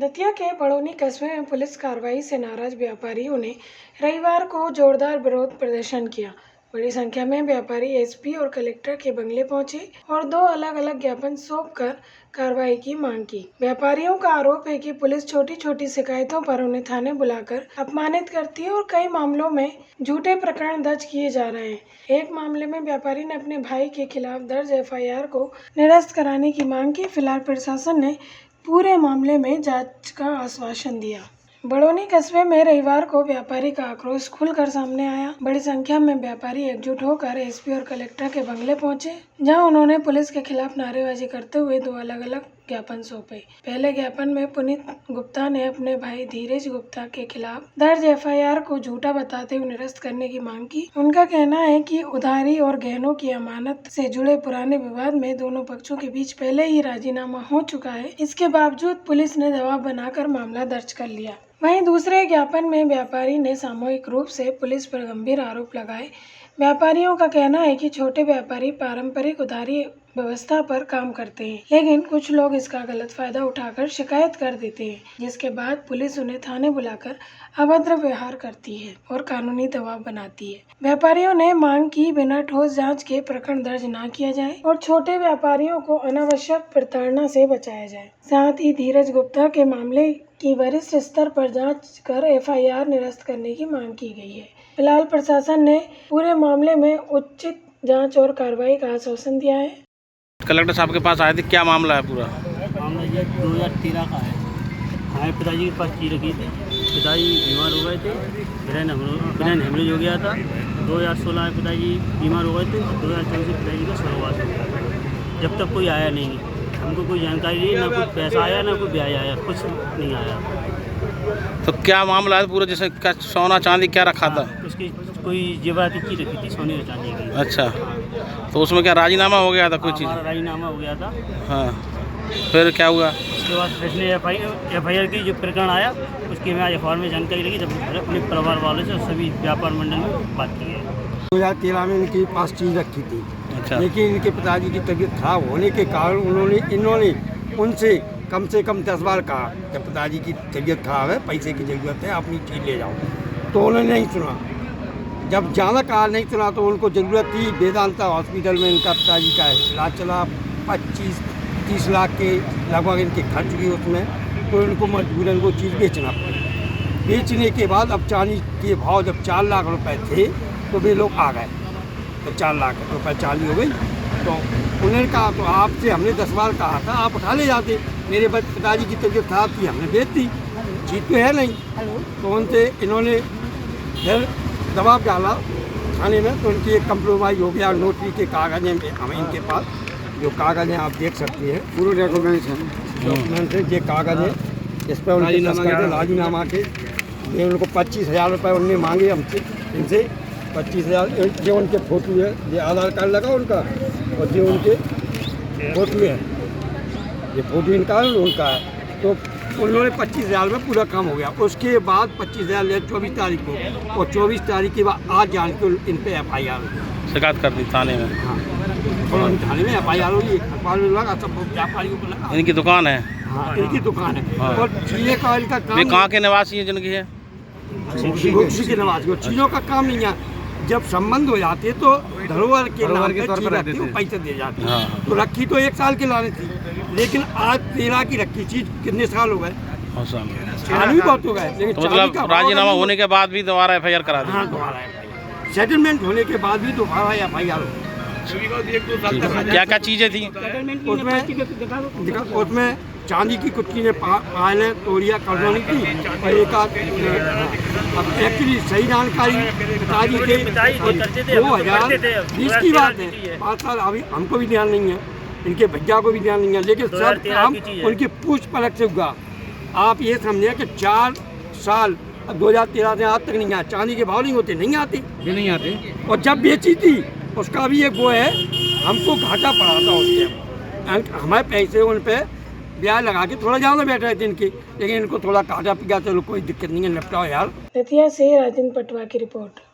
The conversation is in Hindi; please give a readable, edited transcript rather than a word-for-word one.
दतिया के बड़ौनी कस्बे में पुलिस कार्रवाई से नाराज व्यापारियों ने रविवार को जोरदार विरोध प्रदर्शन किया। बड़ी संख्या में व्यापारी एसपी और कलेक्टर के बंगले पहुंचे और दो अलग अलग ज्ञापन सौंपकर कार्रवाई की मांग की। व्यापारियों का आरोप है कि पुलिस छोटी छोटी शिकायतों पर उन्हें थाने बुलाकर अपमानित करती है और कई मामलों में झूठे प्रकरण दर्ज किए जा रहे हैं। एक मामले में व्यापारी ने अपने भाई के खिलाफ दर्ज एफआईआर को निरस्त कराने की मांग की। फिलहाल प्रशासन ने पूरे मामले में जांच का आश्वासन दिया। बड़ौनी कस्बे में रविवार को व्यापारी का आक्रोश खुलकर सामने आया। बड़ी संख्या में व्यापारी एकजुट होकर एसपी और कलेक्टर के बंगले पहुंचे, जहां उन्होंने पुलिस के खिलाफ नारेबाजी करते हुए दो अलग अलग ज्ञापन सौंपे। पहले ज्ञापन में पुनीत गुप्ता ने अपने भाई धीरज गुप्ता के खिलाफ दर्ज एफआईआर को झूठा बताते हुए निरस्त करने की मांग की। उनका कहना है कि उधारी और गहनों की अमानत से जुड़े पुराने विवाद में दोनों पक्षों के बीच पहले ही राजीनामा हो चुका है। इसके बावजूद पुलिस ने दबाव बनाकर मामला दर्ज कर लिया। वहीं दूसरे ज्ञापन में व्यापारी ने सामूहिक रूप से पुलिस पर गंभीर आरोप लगाए। व्यापारियों का कहना है कि छोटे व्यापारी पारंपरिक उधारी व्यवस्था पर काम करते हैं, लेकिन कुछ लोग इसका गलत फायदा उठाकर शिकायत कर देते हैं, जिसके बाद पुलिस उन्हें थाने बुलाकर अभद्र व्यवहार करती है और कानूनी दबाव बनाती है। व्यापारियों ने मांग की बिना ठोस जांच के प्रकरण दर्ज न किया जाए और छोटे व्यापारियों को अनावश्यक प्रताड़ना से बचाया जाए। साथ ही धीरज गुप्ता के मामले की वरिष्ठ स्तर पर जांच कर एफआईआर निरस्त करने की मांग की गई है। फिलहाल प्रशासन ने पूरे मामले में उचित जांच और कार्रवाई का आश्वासन दिया है। कलेक्टर साहब के पास आए थे, क्या मामला है? पूरा मामला ये 2013 का है। हमारे पिताजी के पास चीज रखी थी, पिताजी बीमार हो गए थे, ब्रेन हेमरेज हो गया था। 2016 में पिताजी बीमार हो गए थे, 2024 से पिताजी का स्वर्गवास हो गया। जब तक कोई आया नहीं, हमको कोई जानकारी नहीं, ना कोई पैसा आया ना कोई ब्याज आया, कुछ नहीं आया। तो क्या मामला है पूरा? जैसे सोना चांदी क्या रखा था? उसकी कोई जेवराती चीज रखी थी, सोने और चांदी की। अच्छा, तो उसमें क्या राजीनामा हो गया था? कोई चीज़ राजीनामा हो गया था। हाँ, फिर क्या हुआ? उसके बाद फैसले एफआईआर की जो प्रकरण आया, उसकी मैं आज अखबार में जानकारी लगी, जब अपने परिवार वालों से और सभी व्यापार मंडल में बात की है। 2013 में इनके पास चीज़ रखी थी। अच्छा। लेकिन इनके पिताजी की तबीयत खराब होने के कारण इन्होंने उनसे कम से कम 10 बार कहा कि पिताजी की तबीयत खराब है, पैसे की ज़रूरत है, अपनी चीज़ ले जाओ। तो उन्होंने नहीं सुना। जब ज़्यादा कहा नहीं सुना तो उनको ज़रूरत थी। वेदांता हॉस्पिटल में इनका पिताजी का इलाज चला, 25-30 लाख के लगभग इनके खर्च हुए उसमें। तो इनको मजबूरन वो चीज़ बेचना पड़ी। बेचने के बाद अब चांदी के भाव जब 4 लाख रुपए थे तो वे लोग आ गए, तो 4 लाख रुपए चांदी हो गई। तो उन्होंने कहा तो आपसे हमने 10 बार कहा था, आप उठा ले जाते। मेरे पिताजी की तबीयत खराब थी, हमने बेच दी, चीज़ तो है नहीं। तो उनसे इन्होंने फिर दबाव डाला थाने में, तो उनकी एक कंप्रोमाइज़ हो गया। नोटरी के कागज़ हैं हमें इनके पास, जो कागज़ हैं आप देख सकते हैं, पूरे डॉक्यूमेंट्स हैं। ये कागज़ है, इस पर उनके राजीनामा के ये उनको 25,000 रुपये उनने मांगे हमसे, इनसे 25,000। जो उनके फोटो है, ये आधार कार्ड लगा उनका, और जो उनके फोटो है, ये फोटो इनका है उनका है। तो उन्होंने 25,000 में पूरा काम हो गया। उसके बाद 25,000 ले 24 तारीख को, और 24 तारीख के बाद आज जान के इन पर एफआईआर शिकायत कर दी थाने में। हाँ, और थाने में एफआईआर हुई, अखबार में लगा, सब व्यापारियों को लगा। इनकी दुकान है? हाँ, इनकी दुकान है। हाँ। और चीज़ें का इनका काम। वे कहाँ के निवासी हैं जिनकी है? घोषी के निवासी को चीज़ों का काम नहीं है। जब संबंध हो जाते तो धरोहर के नाम पे चीज़ रखती है, पैसे दे जाते हैं। हाँ। तो रखी तो 1 साल के लाने थी, लेकिन आज 13 की रखी चीज़ कितने साल हो गए? साल भी बहुत हो गए। लेकिन तो मतलब राजीनामा होने के बाद भी दोबारा एफआईआर करा दी? हाँ, दोबारा सेटलमेंट होने के बाद भी दोबारा एफआईआर। क्या क्या चीज़ें थी उसमें? चांदी की कुछ चीज़ें पायलें, तोड़िया, करदोनी थी, और एक अब एक्चुअली सही जानकारी पिताजी के 2020 की बात है, 5 साल अभी हमको भी ध्यान नहीं है, इनके भैया को भी ध्यान नहीं है, लेकिन सब काम उनकी पूछ पलट से हुआ। आप ये समझे कि 4 साल 2013 से आज तक नहीं आया। चांदी के भाव नहीं होते, नहीं आते। और जब बेची थी उसका भी एक वो है, हमको घाटा पड़ा था उसके, हमारे पैसे उन पर ब्याज लगा के थोड़ा ज़्यादा बैठ रहे थे इनके, लेकिन इनको थोड़ा घाटा पी गया। चलो कोई दिक्कत नहीं है, निपटाओ यार। दतिया से राजेंद्र पटवा की रिपोर्ट।